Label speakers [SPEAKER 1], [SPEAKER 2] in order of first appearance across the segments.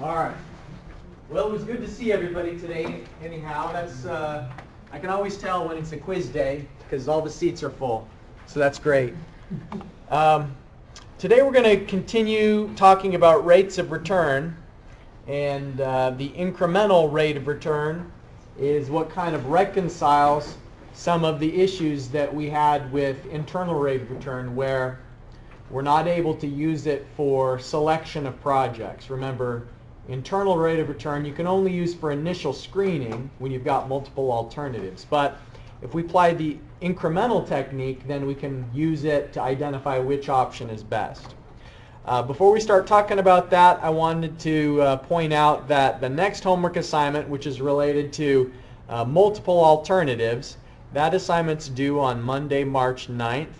[SPEAKER 1] All right. Well, it was good to see everybody today. Anyhow, that's I can always tell when it's a quiz day because all the seats are full. So that's great. Today we're going to continue talking about rates of return, and the incremental rate of return is what kind of reconciles some of the issues that we had with internal rate of return, where we're not able to use it for selection of projects. Remember, internal rate of return you can only use for initial screening when you've got multiple alternatives. But if we apply the incremental technique, then we can use it to identify which option is best. Before we start talking about that, I wanted to point out that the next homework assignment, which is related to multiple alternatives, that assignment's due on Monday, March 9th.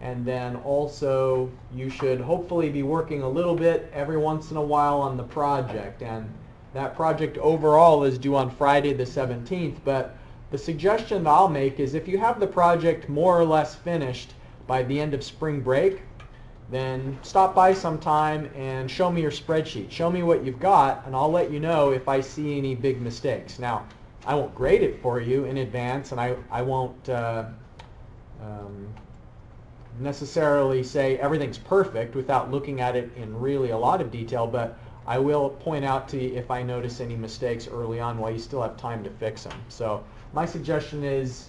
[SPEAKER 1] And then also you should hopefully be working a little bit every once in a while on the project. And that project overall is due on Friday the 17th. But the suggestion that I'll make is if you have the project more or less finished by the end of spring break, then stop by sometime and show me your spreadsheet. Show me what you've got, and I'll let you know if I see any big mistakes. Now, I won't grade it for you in advance, and I won't necessarily say everything's perfect without looking at it in really a lot of detail, but I will point out to you if I notice any mistakes early on while you still have time to fix them. So my suggestion is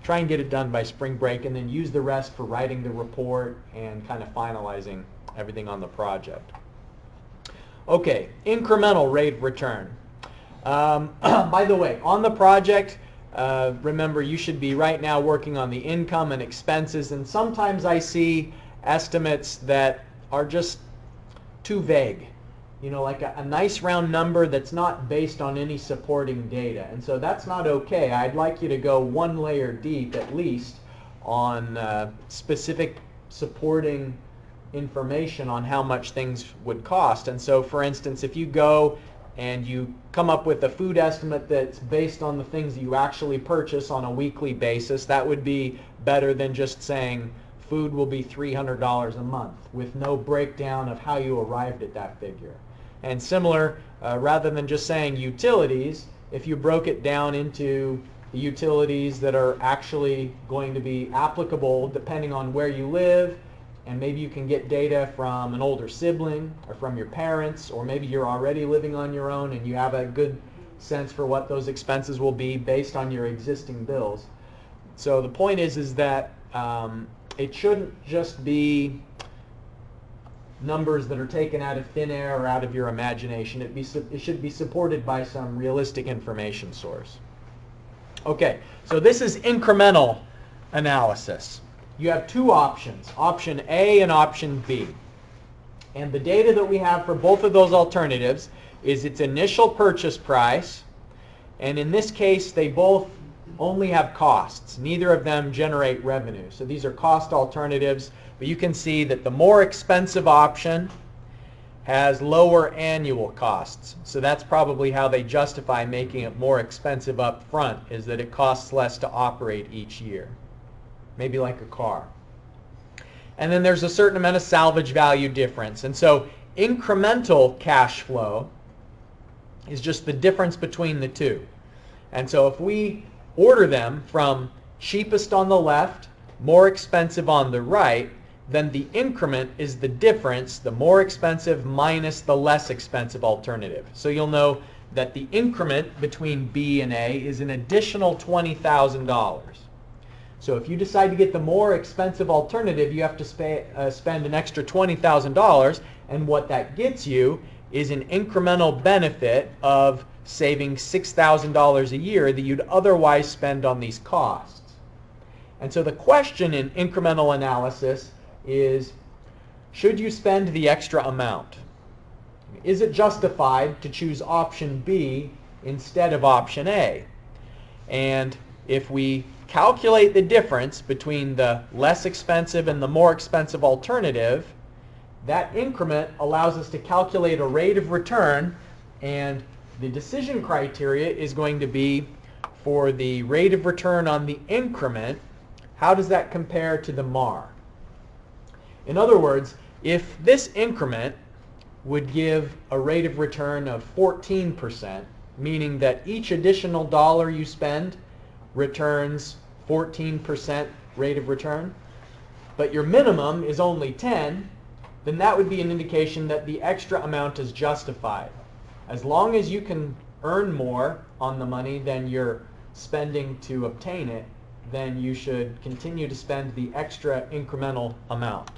[SPEAKER 1] try and get it done by spring break, and then use the rest for writing the report and kind of finalizing everything on the project. Okay, incremental rate of return. By the way, on the project, remember you should be right now working on the income and expenses, and sometimes I see estimates that are just too vague. You know, like a nice round number that's not based on any supporting data. And so that's not okay. I'd like you to go one layer deep at least on specific supporting information on how much things would cost. And so for instance, if you go and you come up with a food estimate that's based on the things that you actually purchase on a weekly basis, that would be better than just saying food will be $300 a month with no breakdown of how you arrived at that figure. And similar, rather than just saying utilities, if you broke it down into the utilities that are actually going to be applicable depending on where you live, and maybe you can get data from an older sibling or from your parents, or maybe you're already living on your own and you have a good sense for what those expenses will be based on your existing bills. So the point is that it shouldn't just be numbers that are taken out of thin air or out of your imagination. It should be supported by some realistic information source. Okay, so this is incremental analysis. You have two options, option A and option B. And the data that we have for both of those alternatives is its initial purchase price, and in this case they both only have costs. Neither of them generate revenue. So these are cost alternatives, but you can see that the more expensive option has lower annual costs. So that's probably how they justify making it more expensive up front, is that it costs less to operate each year. Maybe like a car. And then there's a certain amount of salvage value difference. And so incremental cash flow is just the difference between the two. And so if we order them from cheapest on the left, more expensive on the right, then the increment is the difference, the more expensive minus the less expensive alternative. So you'll know that the increment between B and A is an additional $20,000. So if you decide to get the more expensive alternative, you have to spend an extra $20,000, and what that gets you is an incremental benefit of saving $6,000 a year that you'd otherwise spend on these costs. And so the question in incremental analysis is, should you spend the extra amount? Is it justified to choose option B instead of option A? And if we calculate the difference between the less expensive and the more expensive alternative, that increment allows us to calculate a rate of return, and the decision criteria is going to be for the rate of return on the increment, how does that compare to the MAR? In other words, if this increment would give a rate of return of 14%, meaning that each additional dollar you spend returns 14% rate of return, but your minimum is only 10, then that would be an indication that the extra amount is justified. As long as you can earn more on the money than you're spending to obtain it, then you should continue to spend the extra incremental amount.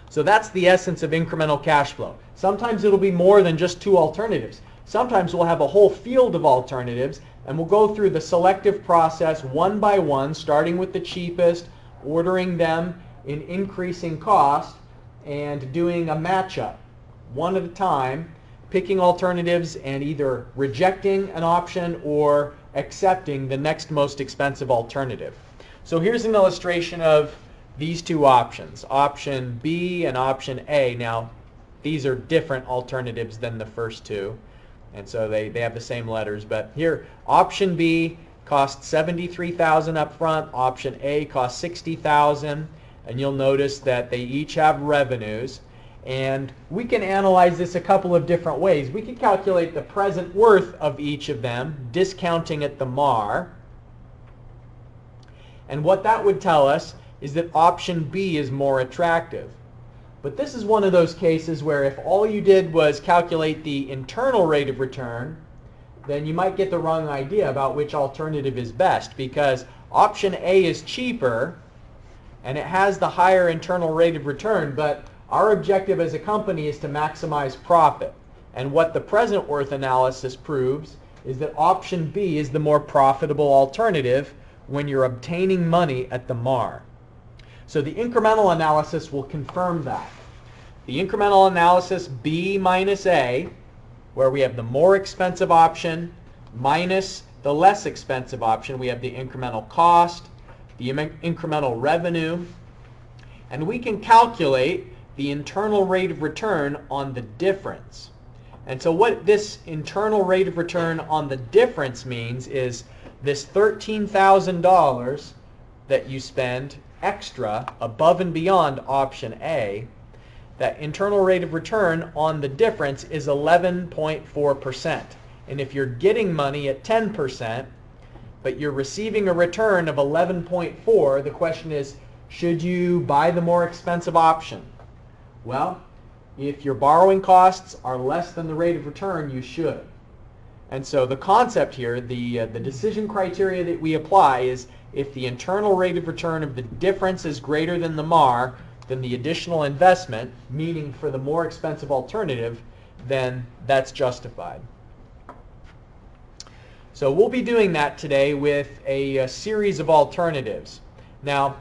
[SPEAKER 1] So that's the essence of incremental cash flow. Sometimes it'll be more than just two alternatives. Sometimes we'll have a whole field of alternatives, and we'll go through the selective process one by one, starting with the cheapest, ordering them in increasing cost, and doing a matchup one at a time, picking alternatives and either rejecting an option or accepting the next most expensive alternative. So here's an illustration of these two options, option B and option A. Now, these are different alternatives than the first two, and so they have the same letters. But here, option B costs $73,000 up front, option A costs $60,000, and you'll notice that they each have revenues. And we can analyze this a couple of different ways. We can calculate the present worth of each of them, discounting at the MAR. And what that would tell us is that option B is more attractive. But this is one of those cases where if all you did was calculate the internal rate of return, then you might get the wrong idea about which alternative is best, because option A is cheaper and it has the higher internal rate of return, but our objective as a company is to maximize profit. And what the present worth analysis proves is that option B is the more profitable alternative when you're obtaining money at the MAR. So the incremental analysis will confirm that. The incremental analysis B minus A, where we have the more expensive option minus the less expensive option, we have the incremental cost, the incremental revenue, and we can calculate the internal rate of return on the difference. And so what this internal rate of return on the difference means is this $13,000 that you spend extra above and beyond option A, that internal rate of return on the difference is 11.4%. And if you're getting money at 10%, but you're receiving a return of 11.4, the question is, should you buy the more expensive option? Well, if your borrowing costs are less than the rate of return, you should. And so the concept here, the decision criteria that we apply is if the internal rate of return of the difference is greater than the MAR, then the additional investment, meaning for the more expensive alternative, then that's justified. So we'll be doing that today with a series of alternatives. Now,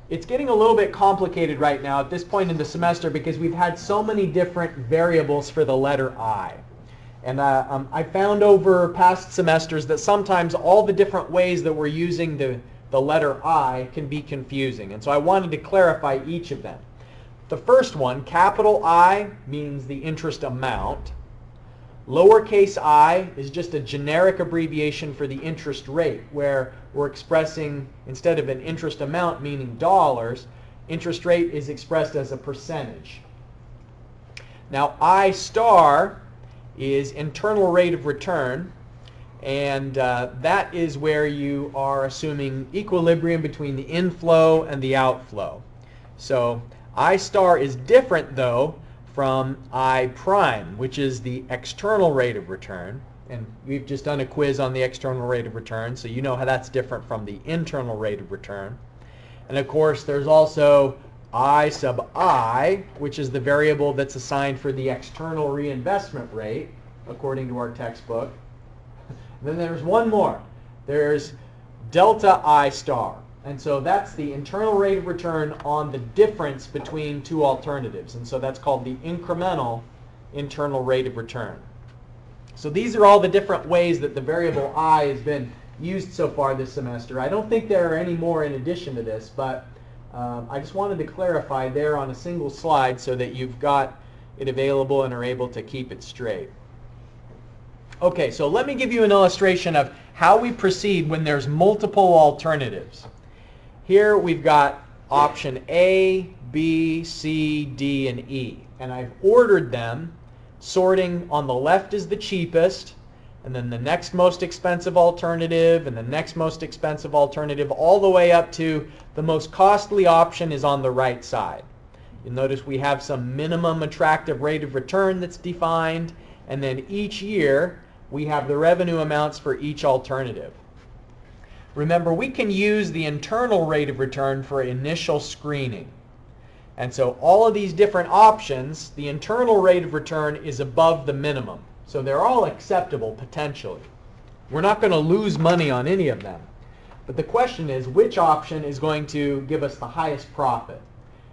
[SPEAKER 1] it's getting a little bit complicated right now at this point in the semester because we've had so many different variables for the letter I. And I found over past semesters that sometimes all the different ways that we're using the letter I can be confusing. And so I wanted to clarify each of them. The first one, capital I, means the interest amount. Lowercase I is just a generic abbreviation for the interest rate, where we're expressing, instead of an interest amount meaning dollars, interest rate is expressed as a percentage. Now I star is internal rate of return, and that is where you are assuming equilibrium between the inflow and the outflow. So I star is different though from I prime, which is the external rate of return. And we've just done a quiz on the external rate of return, so you know how that's different from the internal rate of return. And of course, there's also I sub I, which is the variable that's assigned for the external reinvestment rate, according to our textbook. And then there's one more. There's delta I star. And so that's the internal rate of return on the difference between two alternatives. And so that's called the incremental internal rate of return. So these are all the different ways that the variable I has been used so far this semester. I don't think there are any more in addition to this, but I just wanted to clarify there on a single slide so that you've got it available and are able to keep it straight. Okay, so let me give you an illustration of how we proceed when there's multiple alternatives. Here we've got option A, B, C, D, and E. and I've ordered them, sorting on the left is the cheapest, and then the next most expensive alternative, and the next most expensive alternative, all the way up to the most costly option is on the right side. You'll notice we have some minimum attractive rate of return that's defined, and then each year we have the revenue amounts for each alternative. Remember, we can use the internal rate of return for initial screening. And so all of these different options, the internal rate of return is above the minimum. So they're all acceptable potentially. We're not going to lose money on any of them. But the question is, which option is going to give us the highest profit?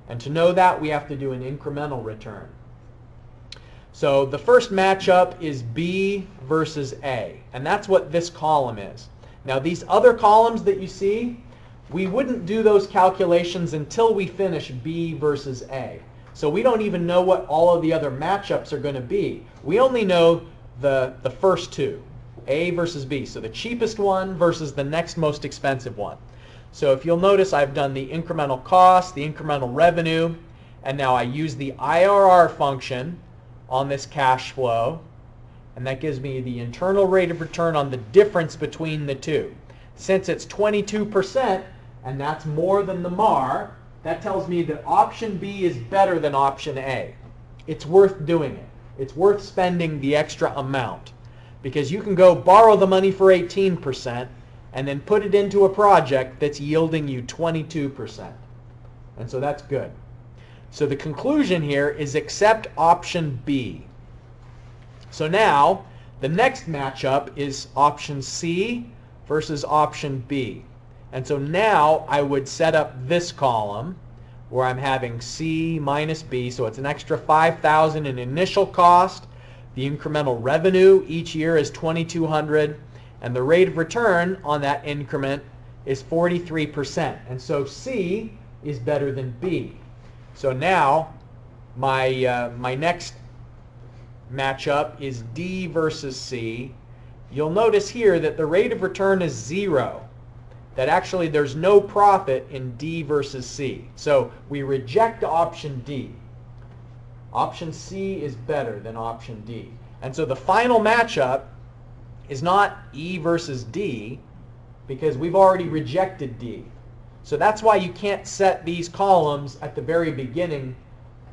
[SPEAKER 1] And to know that, we have to do an incremental return. So the first matchup is B versus A. And that's what this column is. Now these other columns that you see, we wouldn't do those calculations until we finish B versus A. So we don't even know what all of the other matchups are going to be. We only know the first two, A versus B. So the cheapest one versus the next most expensive one. So if you'll notice, I've done the incremental cost, the incremental revenue, and now I use the IRR function on this cash flow, and that gives me the internal rate of return on the difference between the two. Since it's 22%, and that's more than the MAR, that tells me that option B is better than option A. It's worth doing it. It's worth spending the extra amount, because you can go borrow the money for 18% and then put it into a project that's yielding you 22%. And so that's good. So the conclusion here is accept option B. So now the next matchup is option C versus option B. And so now I would set up this column where I'm having C minus B, so it's an extra $5,000 in initial cost. The incremental revenue each year is $2,200, and the rate of return on that increment is 43%. And so C is better than B. So now my next matchup is D versus C. You'll notice here that the rate of return is 0. That actually there's no profit in D versus C. So we reject option D. Option C is better than option D. And so the final matchup is not E versus D, because we've already rejected D. So that's why you can't set these columns at the very beginning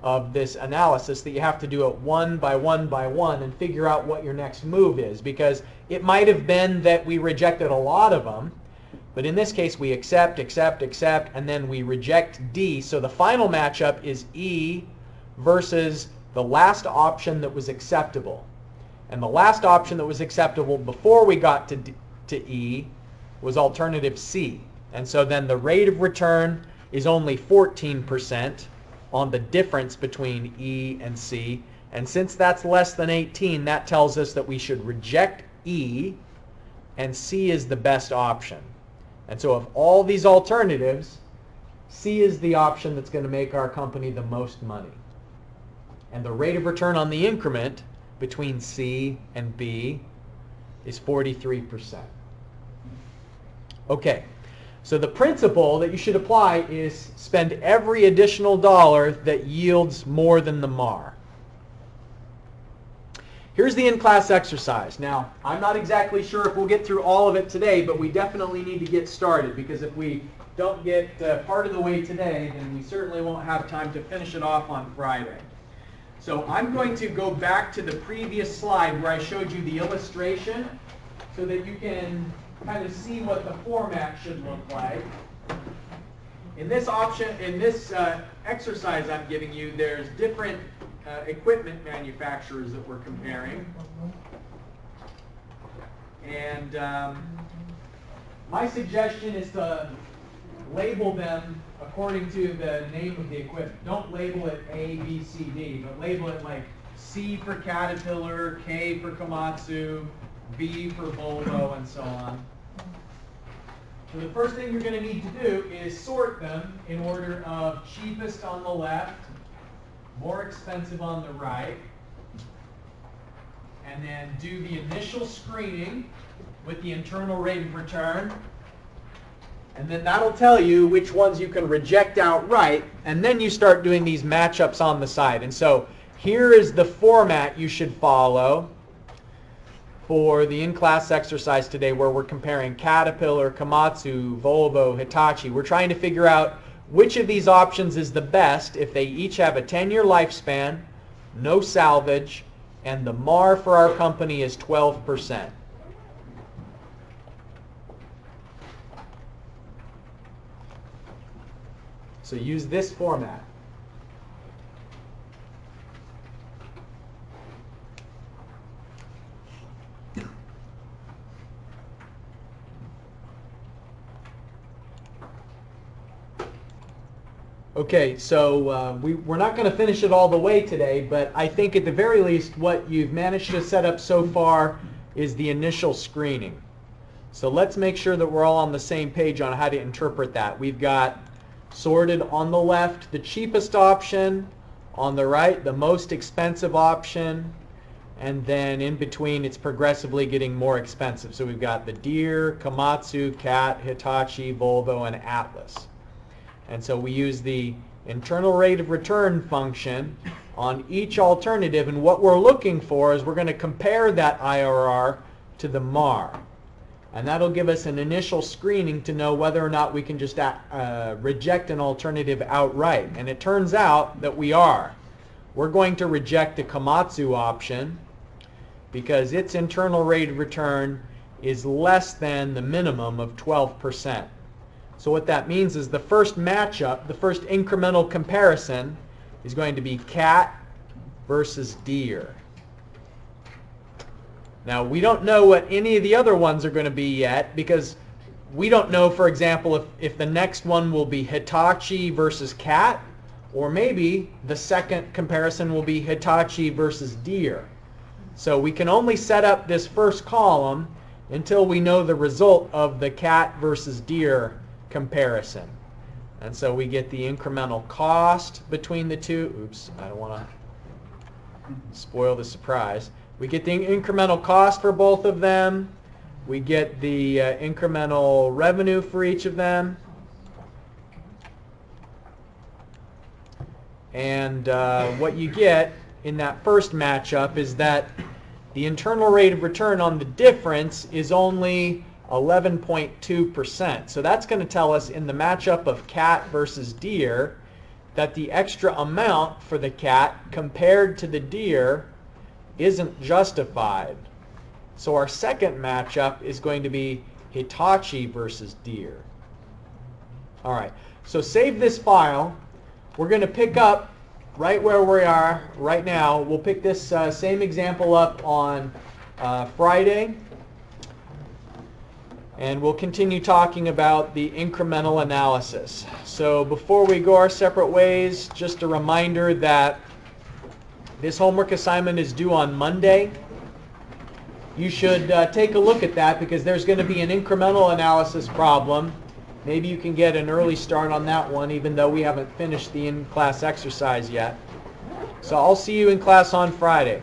[SPEAKER 1] of this analysis, that you have to do it one by one by one and figure out what your next move is, because it might have been that we rejected a lot of them, but in this case we accept, accept, accept, and then we reject D. So the final matchup is E versus the last option that was acceptable. And the last option that was acceptable before we got to E was alternative C. And so then the rate of return is only 14% on the difference between E and C. And since that's less than 18, that tells us that we should reject E, and C is the best option. And so of all these alternatives, C is the option that's going to make our company the most money. And the rate of return on the increment between C and B is 43%. Okay, so the principle that you should apply is spend every additional dollar that yields more than the MAR. Here's the in-class exercise. Now, I'm not exactly sure if we'll get through all of it today, but we definitely need to get started, because if we don't get part of the way today, then we certainly won't have time to finish it off on Friday. So I'm going to go back to the previous slide where I showed you the illustration so that you can kind of see what the format should look like. In this exercise I'm giving you, there's different equipment manufacturers that we're comparing. And my suggestion is to label them according to the name of the equipment. Don't label it A, B, C, D, but label it like C for Caterpillar, K for Komatsu, B for Volvo, and so on. So the first thing you're going to need to do is sort them in order of cheapest on the left, more expensive on the right, and then do the initial screening with the internal rate of return. And then that'll tell you which ones you can reject outright, and then you start doing these matchups on the side. And so here is the format you should follow for the in-class exercise today, where we're comparing Caterpillar, Komatsu, Volvo, Hitachi. We're trying to figure out which of these options is the best if they each have a 10-year lifespan, no salvage, and the MAR for our company is 12%. So use this format. Okay, so we're not going to finish it all the way today, but I think at the very least what you've managed to set up so far is the initial screening. So let's make sure that we're all on the same page on how to interpret that. We've got sorted on the left the cheapest option, on the right the most expensive option, and then in between it's progressively getting more expensive. So we've got the Deere, Komatsu, Cat, Hitachi, Volvo, and Atlas. And so we use the internal rate of return function on each alternative, and what we're looking for is we're going to compare that IRR to the MAR. And that'll give us an initial screening to know whether or not we can just reject an alternative outright. And it turns out that we are. We're going to reject the Komatsu option because its internal rate of return is less than the minimum of 12%. So what that means is the first matchup, the first incremental comparison, is going to be Cat versus Deere. Now, we don't know what any of the other ones are going to be yet, because we don't know, for example, if the next one will be Hitachi versus Cat, or maybe the second comparison will be Hitachi versus Deere. So we can only set up this first column until we know the result of the Cat versus Deere comparison. And so we get the incremental cost between the two. Oops, I don't want to spoil the surprise. We get the incremental cost for both of them. We get the incremental revenue for each of them. And what you get in that first matchup is that the internal rate of return on the difference is only 11.2%. So that's going to tell us in the matchup of Cat versus Deere that the extra amount for the Cat compared to the Deere isn't justified. So our second matchup is going to be Hitachi versus Deere. All right, so save this file. We're going to pick up right where we are right now. We'll pick this same example up on Friday. And we'll continue talking about the incremental analysis. So before we go our separate ways, just a reminder that this homework assignment is due on Monday. You should take a look at that, because there's going to be an incremental analysis problem. Maybe you can get an early start on that one, even though we haven't finished the in-class exercise yet. So I'll see you in class on Friday.